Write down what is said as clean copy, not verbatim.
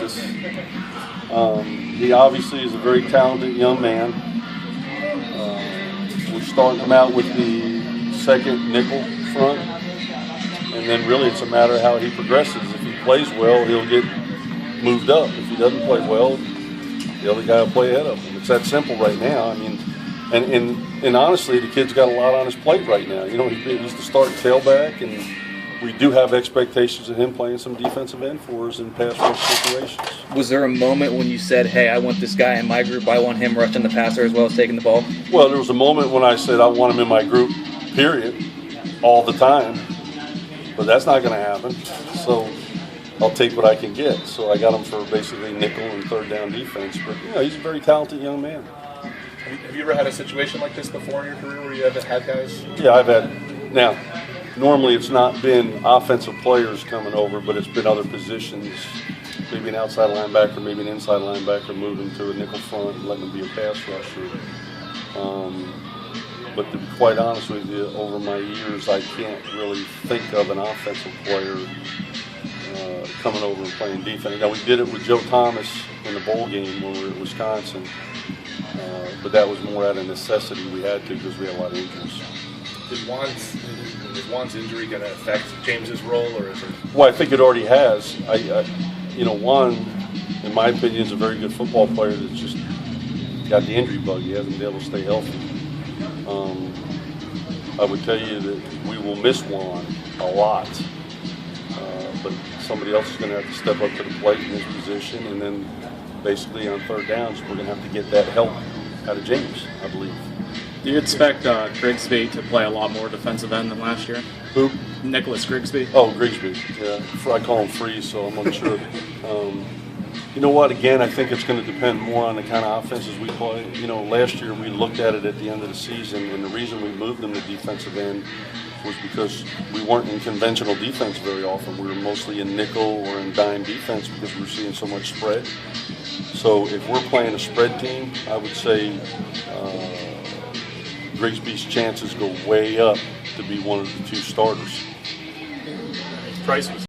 practice. He obviously is a very talented young man. We're starting him out with the second nickel front, and then really it's a matter of how he progresses. If he plays well, he'll get moved up. If he doesn't play well, the other guy will play ahead of him. It's that simple right now. I mean, and honestly, the kid's got a lot on his plate right now. You know, he's the starting tailback, and we do have expectations of him playing some defensive end for us in pass rush situations. Was there a moment when you said, hey, I want this guy in my group, I want him rushing the passer as well as taking the ball? Well, there was a moment when I said I want him in my group, period, all the time. But that's not going to happen. So I'll take what I can get. So I got him for basically nickel and third down defense. But, you know, he's a very talented young man. Have you ever had a situation like this before in your career where you haven't had guys? Yeah, I've had. Now, normally it's not been offensive players coming over, but it's been other positions. Maybe an outside linebacker, maybe an inside linebacker moving to a nickel front and letting him be a pass rusher. But to be quite honest with you, over my years, I can't really think of an offensive player coming over and playing defense. Now, we did it with Joe Thomas in the bowl game when we were at Wisconsin, but that was more out of necessity. We had to because we had a lot of injuries. Is Juan's injury going to affect James's role, or is it? Well, I think it already has. Juan, in my opinion, is a very good football player that's just got the injury bug. He hasn't been able to stay healthy. I would tell you that we will miss Juan a lot, but somebody else is going to have to step up to the plate in his position, and then basically on third downs, we're going to have to get that help out of James, I believe. Do you expect Grigsby to play a lot more defensive end than last year? Who? Nicholas Grigsby. Oh, Grigsby. Yeah, I call him Freeze, so I'm unsure. You know what? Again, I think it's going to depend more on the kind of offenses we play. You know, last year we looked at it at the end of the season, and the reason we moved them to defensive end was because we weren't in conventional defense very often. We were mostly in nickel or in dime defense because we were seeing so much spread. So if we're playing a spread team, I would say Grigsby's chances go way up to be one of the two starters. Price was